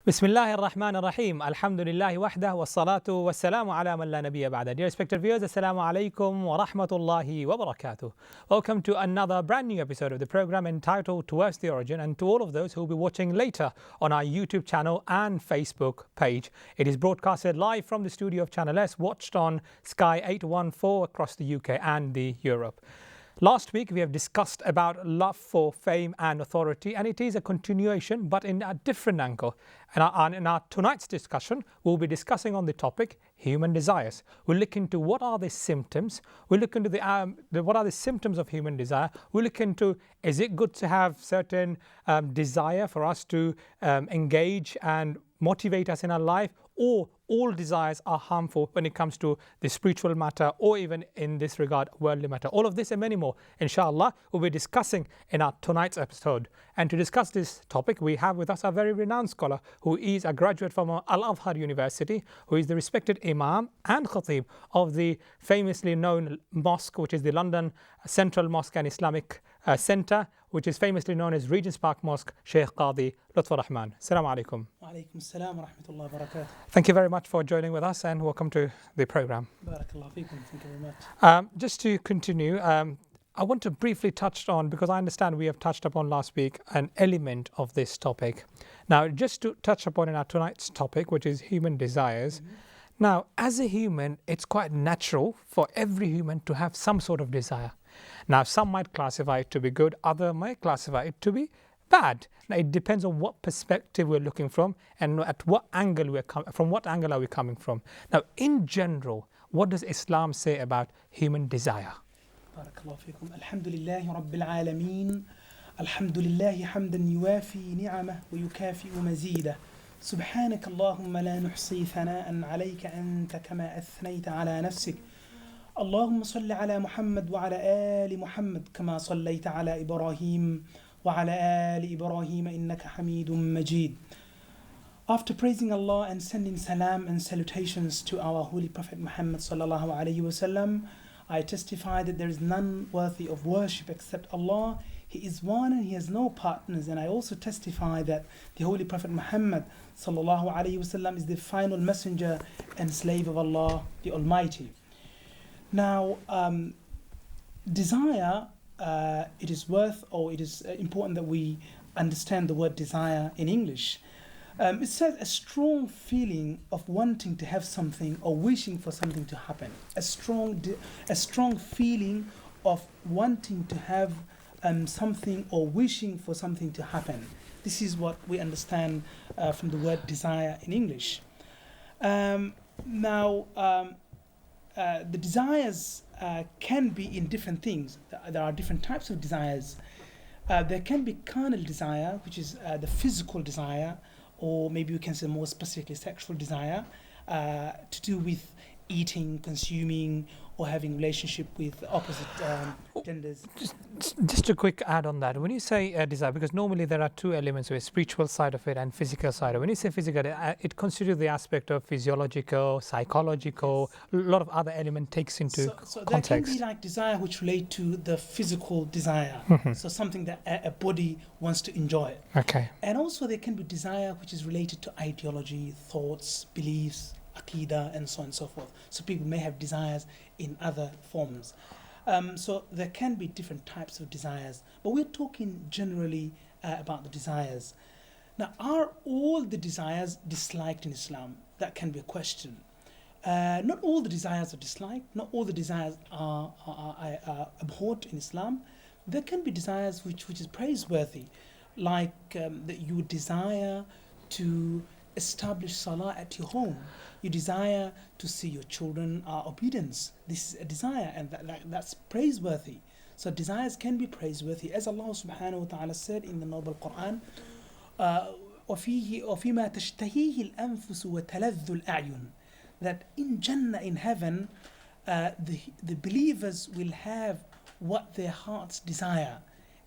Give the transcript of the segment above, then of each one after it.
بسم الله الرحمن الرحيم الحمد لله وحده والصلاة والسلام على من لا نبي بعده. Dear respected viewers, Assalamu alaikum wa rahmatullahi wa barakatuh. Welcome to another brand new episode of the program entitled Towards the Origin, and to all of those who will be watching later on our YouTube channel and Facebook page. It is broadcasted live from the studio of Channel S, watched on Sky 814 across the UK and the Europe. Last week we have discussed about love for fame and authority, and it is a continuation but in a different angle. And in our tonight's discussion, we'll be discussing on the topic human desires. We'll look into what are the symptoms. We'll look into what are the symptoms of human desire. We'll look into, is it good to have certain desire for us to engage and motivate us in our life, or all desires are harmful when it comes to the spiritual matter, or even in this regard worldly matter. All of this and many more, inshallah, we'll be discussing in our tonight's episode. And to discuss this topic, we have with us a very renowned scholar who is a graduate from Al-Azhar University, who is the respected Imam and Khateeb of the famously known mosque, which is the London Central Mosque and Islamic Centre, which is famously known as Regent's Park Mosque, Shaykh Kazi Lutfur Rahman. Assalamu alaikum. Wa alaikum assalam wa rahmatullahi wa barakatuh. Thank you very much for joining with us, and welcome to the program. Barakallahu feekum. Thank you very much. Just to continue, I want to briefly touch on, because I understand we have touched upon last week, an element of this topic. Now, just to touch upon in our tonight's topic, which is human desires. Now, as a human, it's quite natural for every human to have some sort of desire. Now, some might classify it to be good, others might classify it to be bad. Now, it depends on what perspective we're looking from and at what angle from what angle are we coming from. Now, in general, what does Islam say about human desire? Barakallahu feekum. Alhamdulillahi rabbil alameen. Alhamdulillahi hamdan yuwafi ni'amah wa yukafi'u mazidah. سبحانك اللهم لا نحصي ثناء عليك أنت كما أثنيت على نفسك. اللهم صل على محمد وعلى آل محمد كما صليت على إبراهيم وعلى آل إبراهيم إنك حميد مجيد. After praising Allah and sending salam and salutations to our Holy Prophet Muhammad sallallahu alaihi wasallam, I testify that there is none worthy of worship except Allah. He is one and He has no partners. And I also testify that the Holy Prophet Muhammad sallallahu alaihi wasallam is the final messenger and slave of Allah the Almighty. Now, desire, it is important that we understand the word desire in English. It says a strong feeling of wanting to have something or wishing for something to happen. A strong feeling of wanting to have something or wishing for something to happen. This is what we understand from the word desire in English. The desires can be in different things. There are different types of desires. There can be carnal desire, which is the physical desire, or maybe we can say more specifically sexual desire, to do with eating, consuming, or having relationship with opposite genders. Just a quick add on that. When you say desire, because normally there are two elements, a spiritual side of it and physical side of it. When you say physical, it considers the aspect of physiological, psychological, a lot of other element takes into so context. There can be like desire which relate to the physical desire, so something that a body wants to enjoy. Okay. And also there can be desire which is related to ideology, thoughts, beliefs, aqidah, and so on and so forth. So people may have desires in other forms. So there can be different types of desires, but we're talking generally about the desires. Now, are all the desires disliked in Islam? That can be a question. Not all the desires are disliked. Not all the desires are abhorred in Islam. There can be desires which is praiseworthy, like that you desire to establish salah at your home. You desire to see your children are obedient. This is a desire, and that's praiseworthy. So desires can be praiseworthy, as Allah subhanahu wa ta'ala said in the noble Quran, وَفِيمَا تَشْتَهِيهِ الْأَنفُسُ وَتَلَذُّ الْأَعْيُنُ, that in Jannah, in heaven, the believers will have what their hearts desire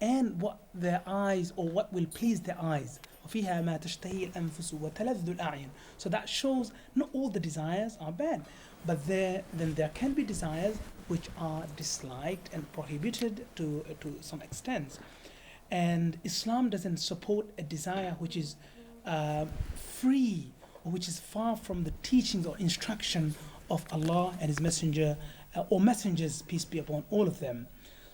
and what their eyes, or what will please their eyes. وفيها ما تشتهي الأنفس وتلذ الأعين. So that shows not all the desires are bad, but there can be desires which are disliked and prohibited to some extent. And Islam doesn't support a desire which is free, or which is far from the teachings or instruction of Allah and His Messenger, or messengers, peace be upon all of them.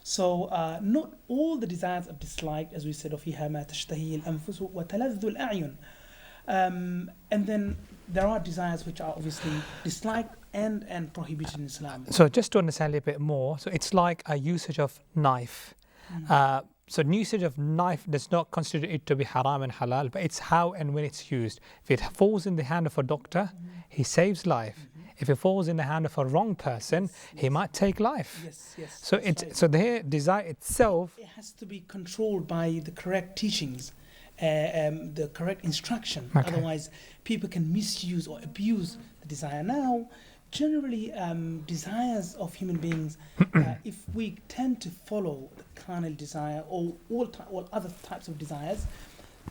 So not all the desires are disliked, as we said, وَفِيهَا مَا تَشْتَهِي الْأَنفُسُ وَتَلَذُّ الْأَعْيُنُ. And then there are desires which are obviously disliked and prohibited in Islam. So just to understand a little bit more, so it's like a usage of knife. So usage of knife does not consider it to be haram and halal, but it's how and when it's used. If it falls in the hand of a doctor, he saves life. If it falls in the hand of a wrong person, he might take life. So it's right. So the desire itself, it has to be controlled by the correct teachings, the correct instruction. Okay. Otherwise, people can misuse or abuse the desire. Now, generally, desires of human beings, if we tend to follow the carnal desire or all other types of desires,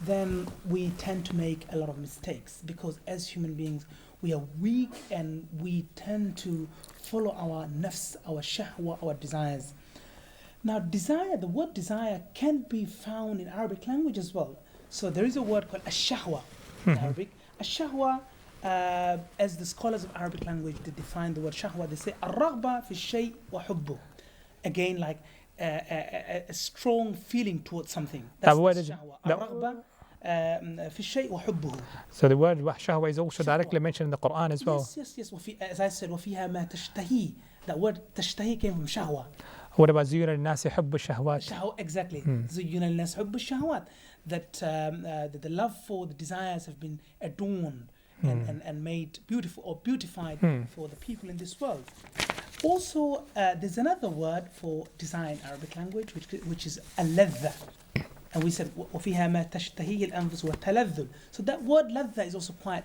then we tend to make a lot of mistakes, because as human beings, we are weak and we tend to follow our nafs, our shahwa, our desires. Now, desire, the word desire can be found in Arabic language as well. So there is a word called ash-shahwa in Arabic. Ash-shahwa, as the scholars of Arabic language, they define the word shahwa, they say ar-raghba fi shay wa hubbu. Again, like a strong feeling towards something. That's the word shahwa. Ar-raghba fi shay wa hubbu. So the word shahwa is also directly mentioned in the Quran as well. Yes. As I said, وَفِيهَا مَا تَشْتَهِي. That word tashtahi came from shahwa. What about زُيُّنَ لِلنَّاسِ حُبُّ الشَّهَوَاتِ? Exactly. زُيُّنَ لِلنَّاسِ حُبُّ الشَّهَوَاتِ. That the love for the desires have been adorned and made beautiful or beautified for the people in this world. Also, there's another word for desire in Arabic language, which is al-ladha. And we said, وَفِيهَا مَا تَشْتَهِي الْأَنفُسُ وَتَلَذُّ. So that word ladha is also quite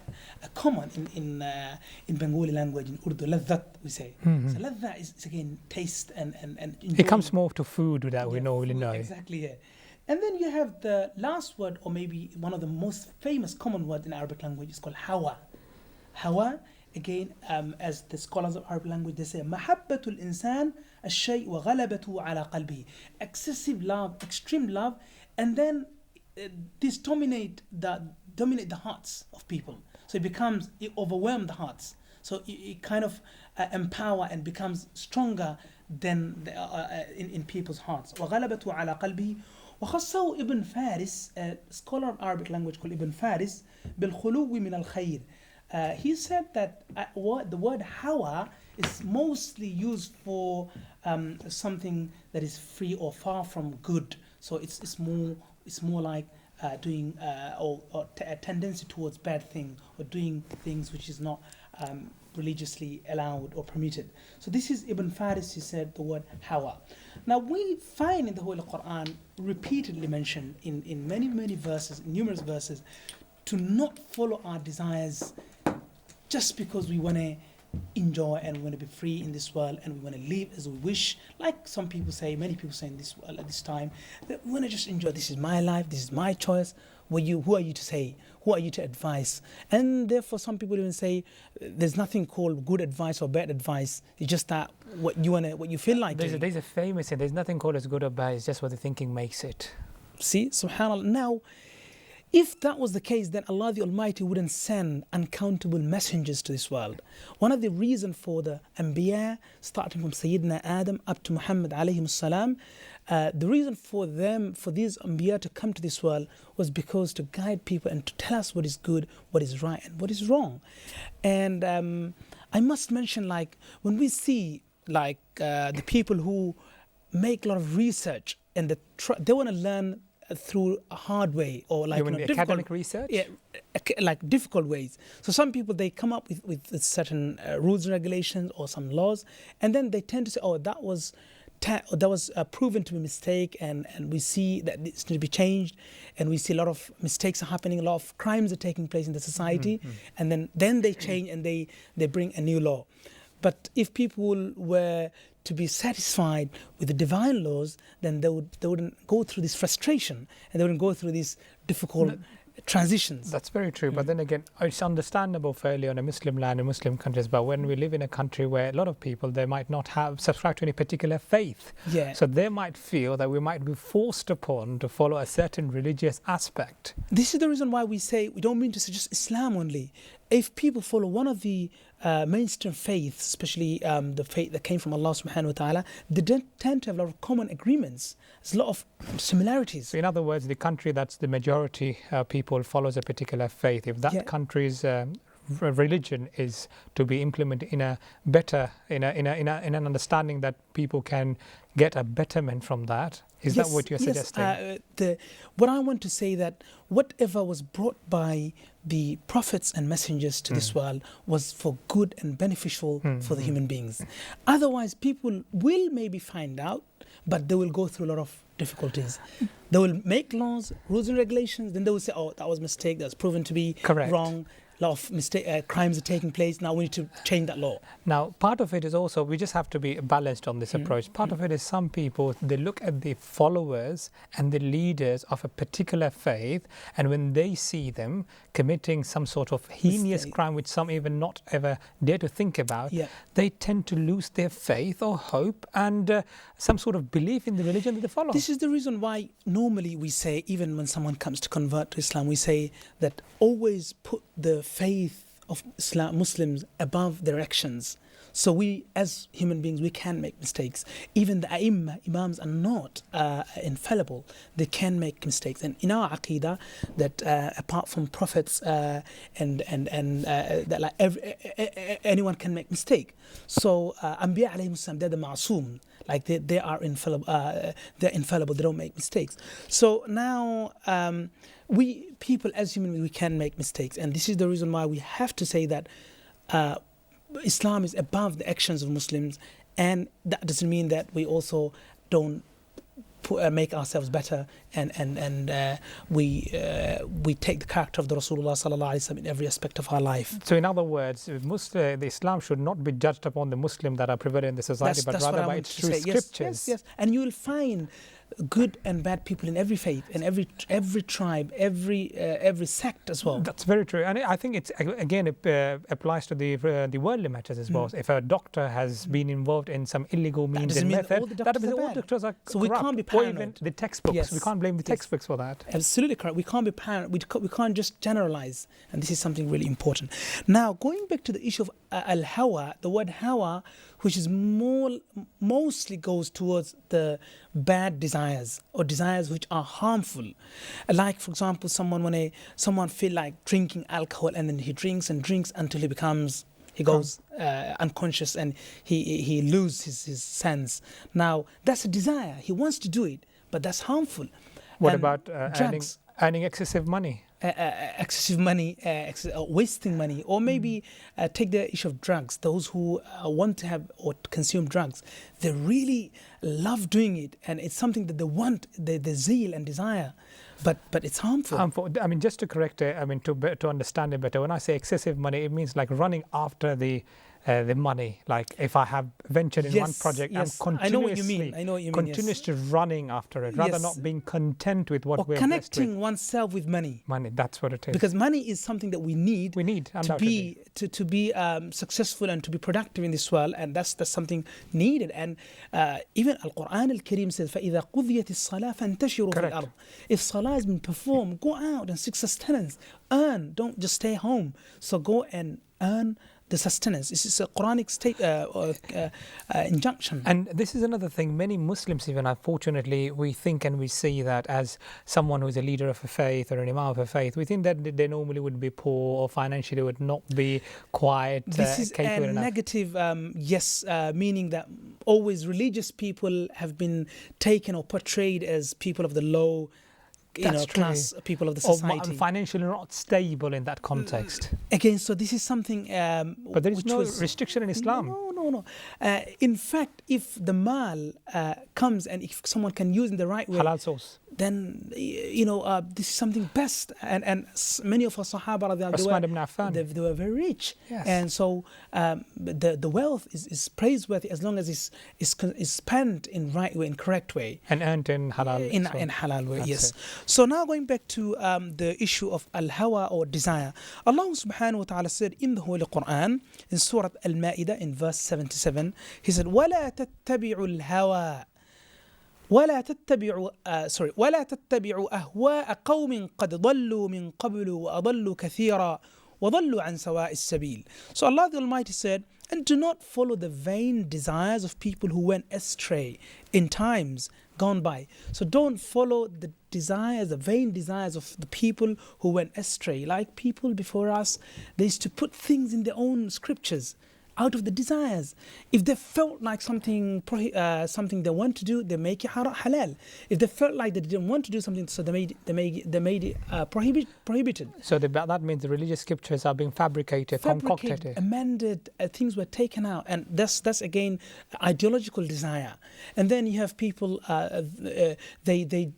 common in Bengali language, in Urdu, ladhat we say. So ladha is again taste and it comes more to food that we normally know. Exactly, yeah. And then you have the last word, or maybe one of the most famous common words in Arabic language, is called hawa. Hawa, again, as the scholars of Arabic language, they say, مَحَبَّةُ الْإِنسَانِ الشَّيْء وَغَلَبَةُ عَلَى قَلْبِهِ. Excessive love, extreme love, and then this dominate the hearts of people. So it overwhelms the hearts. So it kind of empower and becomes stronger than in people's hearts. وَغَلَبَةُ عَلَى قَلْبِهِ. وخصه ابن فارس, a scholar of Arabic language called Ibn Faris, بالخلو من الخير. He said that the word hawa is mostly used for something that is free or far from good. So it's more like doing or a tendency towards bad thing, or doing things which is not religiously allowed or permitted. So this is Ibn Faris, he said the word hawa. Now we find in the Holy Quran repeatedly mentioned in many verses, numerous verses, to not follow our desires just because we want to enjoy and we want to be free in this world and we want to live as we wish. Like some people say, many people say in this world at this time, that we want to just enjoy. This is my life, this is my choice. Who are you to say? Who are you to advise? And therefore some people even say there's nothing called good advice or bad advice. It's just that what you feel like. There's a famous saying, there's nothing called as good or bad, it's just what the thinking makes it. See, subhanAllah. Now, if that was the case, then Allah the Almighty wouldn't send uncountable messengers to this world. One of the reasons for the Anbiya, starting from Sayyidina Adam up to Muhammad alayhi salam, the reason for these Anbiya to come to this world was because to guide people and to tell us what is good, what is right and what is wrong. And I must mention, like, when we see like the people who make a lot of research and they want to learn through a hard way, or like academic research, like difficult ways. So some people, they come up with certain rules and regulations or some laws, and then they tend to say, oh, that was proven to be a mistake, and we see that this needs to be changed, and we see a lot of mistakes are happening, a lot of crimes are taking place in the society, and then they change and they bring a new law. But if people were to be satisfied with the divine laws, then they wouldn't go through this frustration, and they wouldn't go through this difficult transitions. That's very true. But then again, it's understandable fairly on a Muslim land in Muslim countries. But when we live in a country where a lot of people, they might not have subscribed to any particular faith. Yeah. So they might feel that we might be forced upon to follow a certain religious aspect. This is the reason why we say we don't mean to suggest Islam only. If people follow one of the mainstream faiths, especially the faith that came from Allah subhanahu wa ta'ala, they don't tend to have a lot of common agreements. There's a lot of similarities. So in other words, the country that's the majority people follows a particular faith. If that country's religion is to be implemented in a better, in an understanding that people can get a betterment from that, is that what you're suggesting? What I want to say that whatever was brought by the prophets and messengers to this world was for good and beneficial for the human beings. Otherwise, people will maybe find out, but they will go through a lot of difficulties. They will make laws, rules and regulations, then they will say, oh, that was a mistake, that's proven to be wrong. A lot of crimes are taking place. Now we need to change that law. Now, part of it is also, we just have to be balanced on this approach. Part of it is some people, they look at the followers and the leaders of a particular faith, and when they see them committing some sort of heinous crime, which some even not ever dare to think about, they tend to lose their faith or hope and some sort of belief in the religion that they follow. This is the reason why normally we say, even when someone comes to convert to Islam, we say that always put the faith of Muslims above their actions. So we, as human beings, we can make mistakes. Even the imams are not infallible. They can make mistakes. And in our aqidah, that apart from prophets that like anyone can make mistake. So Anbiya alayhim salam, they're the ma'soom. Like they are infallible. They're infallible. They don't make mistakes. So now we people as human beings, we can make mistakes, and this is the reason why we have to say that Islam is above the actions of Muslims, and that doesn't mean that we also don't make ourselves better and we take the character of the Rasulullah sallallahu alaihi wasallam in every aspect of our life. So in other words, the Islam should not be judged upon the Muslim that are prevalent in the society, but rather by its true scriptures. Yes. And you will find good and bad people in every faith, in every tribe, every sect as well. That's very true, and I think it applies to the worldly matters as well. If a doctor has been involved in some illegal means and method, that means all doctors are corrupt. So we can't be paranoid. Or even the textbooks, we can't blame the textbooks for that. Absolutely correct. We can't be paranoid. We can't just generalize, and this is something really important. Now, going back to the issue of al-hawa, the word hawa, which is mostly goes towards the bad desires or desires which are harmful. Like, for example, someone feel like drinking alcohol, and then he drinks and drinks until he goes unconscious and he loses his sense. Now, that's a desire. He wants to do it, but that's harmful. What about earning excessive money? Wasting money, or maybe take the issue of drugs. Those who want to have or consume drugs, they really love doing it, and it's something that they want, the zeal and desire, but it's harmful. I mean, just to correct it, I mean, to understand it better, when I say excessive money, it means like running after the money. Like if I have ventured in one project, I'm continuously running after it, rather not being content with what we're connecting oneself with money. Money, that's what it is. Because money is something that we need to be successful and to be productive in this world, and that's something needed. And even Al-Quran Al-Kareem says, فَإِذَا قُضِيَتِ الصَّلَاةِ فَانْتَشِرُوا فِي الْأَرْضِ. If salah has been performed, go out and seek sustenance. Earn, don't just stay home. So go and earn the sustenance. This is a Quranic injunction. And this is another thing, many Muslims even, unfortunately, we think and we see that as someone who is a leader of a faith or an imam of a faith, we think that they normally would be poor or financially would not be quite this is capable a enough. Negative, meaning that always religious people have been taken or portrayed as people of the low class, people of the society. Or financially not stable in that context. Again, so this is something but there is no restriction in Islam. No. In fact, if the mal comes and if someone can use in the right way, halal source. then this is something best. And many of our Sahaba, Uthman ibn Affan, they were very rich. Yes. And so the wealth is praiseworthy as long as it's spent in right way, in correct way. And earned in halal. In halal way, yes. It. So now going back to the issue of al-hawa or desire. Allah subhanahu wa ta'ala said in the Holy Quran, in Surah Al-Ma'idah in verse 77, He said, وَلَا تَتَّبِعُوا الْهَوَى ولا تتبعوا أهواء قوم قد ضلوا من قبل وأضلوا كثيرا وضلوا عن سواء السبيل. So Allah the Almighty said, and do not follow the vain desires of people who went astray in times gone by. So don't follow the vain desires of the people who went astray. Like people before us, they used to put things in their own scriptures out of the desires. If they felt like something they want to do, they make it halal. If they felt like they didn't want to do something, so they made it prohibited. So that means the religious scriptures are being concocted, amended, things were taken out, and that's again ideological desire. And then you have people they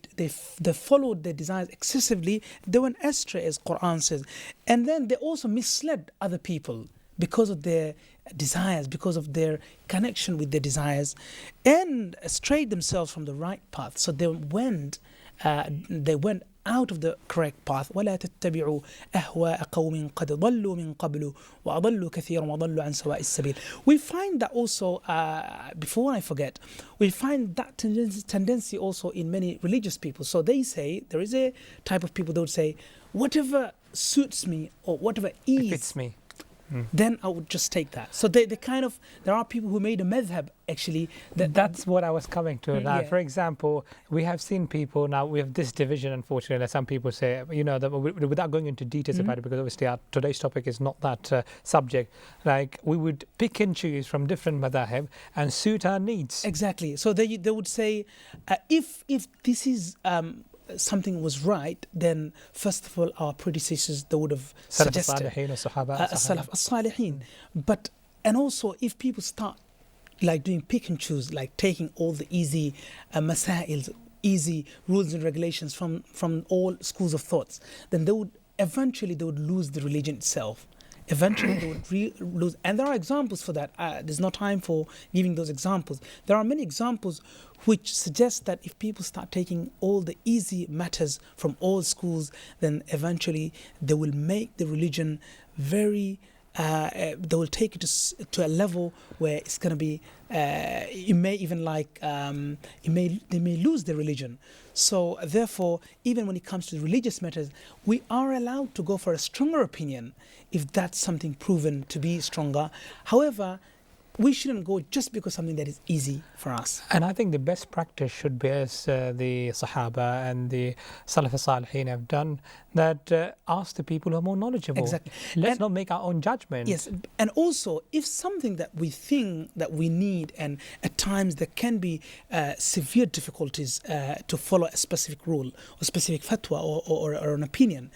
followed their desires excessively. They went astray, as Quran says, and then they also misled other people because of their desires, because of their connection with their desires, and strayed themselves from the right path. So they went out of the correct path. وَلَا تَتَّبِعُوا أَهْوَاءَ قَوْمٍ قَدْ ضَلُّوا مِنْ قَبْلُ وَأَضَلُّوا كَثِيرًا وَضَلُّوا عَنْ سَوَاءِ السَّبِيلِ. We find that also, before I forget, we find that tendency also in many religious people. So they say, there is a type of people that would say, whatever suits me or whatever fits me, then I would just take that. So there are people who made a madhab actually. That's what I was coming to now. Yeah. For example, we have seen people now, we have this division, unfortunately, that some people say, that without going into details about it, because obviously our today's topic is not that subject, like we would pick and choose from different madhab and suit our needs. Exactly. So they would say, if this is something was right, then first of all our predecessors, they would have suggested Salaf as-Salihin. But and also if people start like doing pick and choose, like taking all the easy masails, easy rules and regulations from all schools of thoughts, then they would lose the religion itself. Eventually they would lose. And there are examples for that. There's no time for giving those examples. There are many examples which suggest that if people start taking all the easy matters from all schools, then eventually they will make the religion very they will take it to a level where it's going to be they may lose their religion. So therefore, even when it comes to religious matters, we are allowed to go for a stronger opinion if that's something proven to be stronger. However, we shouldn't go just because something that is easy for us. And I think the best practice should be, as the Sahaba and the Salaf as-Salihin have done, that ask the people who are more knowledgeable. Exactly. Let's not make our own judgment. Yes, and also if something that we think that we need, and at times there can be severe difficulties to follow a specific rule or specific fatwa or an opinion,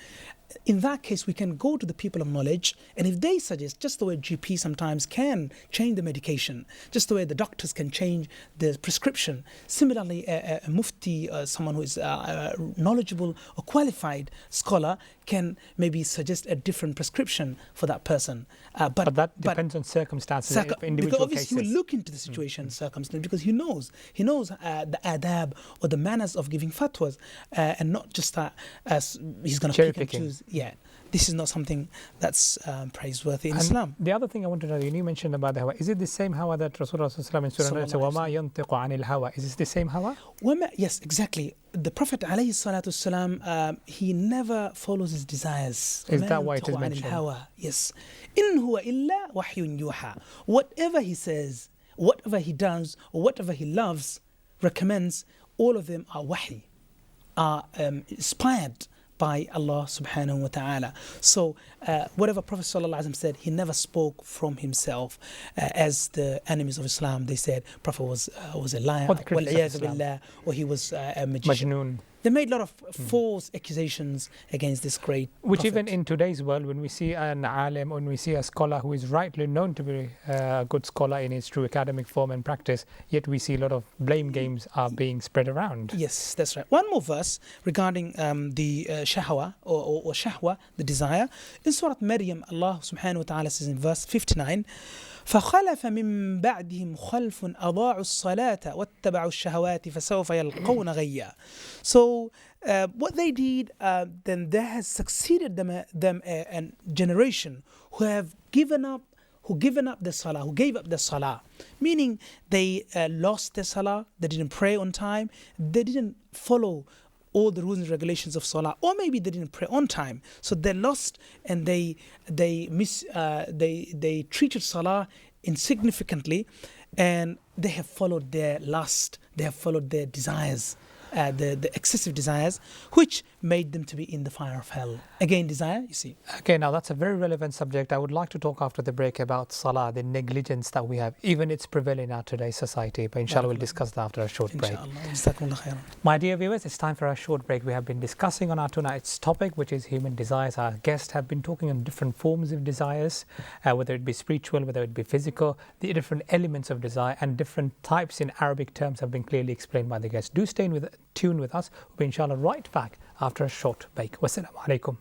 in that case, we can go to the people of knowledge, and if they suggest, just the way GP sometimes can change the medication, just the way the doctors can change the prescription, similarly a mufti, someone who is knowledgeable or qualified scholar, can maybe suggest a different prescription for that person. But that depends on circumstances, individual because obviously cases. He will look into the situation, circumstance, because he knows the adab or the manners of giving fatwas, and not just that he's going to pick and choose. Yeah, this is not something that's praiseworthy in Islam. The other thing I want to know, you mentioned about the hawa. Is it the same hawa that Rasulullah in Surah said, وَمَا يَنْطِقُ عَنِ الْهَوَى? Is this the same hawa? Yes, exactly. The Prophet ﷺ, he never follows his desires. Is that why it is mentioned? Yes. إِنْ هُوَ إِلَّا وَحْيٌ يُوحَى. Whatever he says, whatever he does, or whatever he loves, recommends, all of them are wahi, are inspired by Allah subhanahu wa ta'ala. So whatever Prophet sallallahu alaihi wasallam said, he never spoke from himself. As the enemies of Islam, they said Prophet was a liar, or he was a magician. They made a lot of false accusations against this great Which prophet. even in today's world, when we see an alim, when we see a scholar who is rightly known to be a good scholar in his true academic form and practice, yet we see a lot of blame games are being spread around. Yes, that's right. One more verse regarding the shahwa or shahwa, the desire. In Surah Maryam, Allah subhanahu wa ta'ala says in verse 59, فخلف من بعدهم خلف أضاعوا الصلاة واتبعوا الشهوات فسوف يلقون غيا. So what they did, then there has succeeded them a generation who have given up the salah, who gave up the salah, meaning they lost the salah, they didn't pray on time, they didn't follow all the rules and regulations of salah, or maybe they didn't pray on time, so they lost and they treated salah insignificantly, and they have followed their lust, they have followed their desires, the excessive desires, which made them to be in the fire of hell. Again, desire, you see. Okay, now that's a very relevant subject. I would like to talk after the break about salah, the negligence that we have. Even it's prevalent in our today's society. But inshallah, we'll discuss that after a short break. My dear viewers, it's time for a short break. We have been discussing on our tonight's topic, which is human desires. Our guests have been talking on different forms of desires, whether it be spiritual, whether it be physical, the different elements of desire and different types in Arabic terms have been clearly explained by the guests. Do stay tuned with us. We'll be inshallah right back after a short break. Wassalamu alaikum.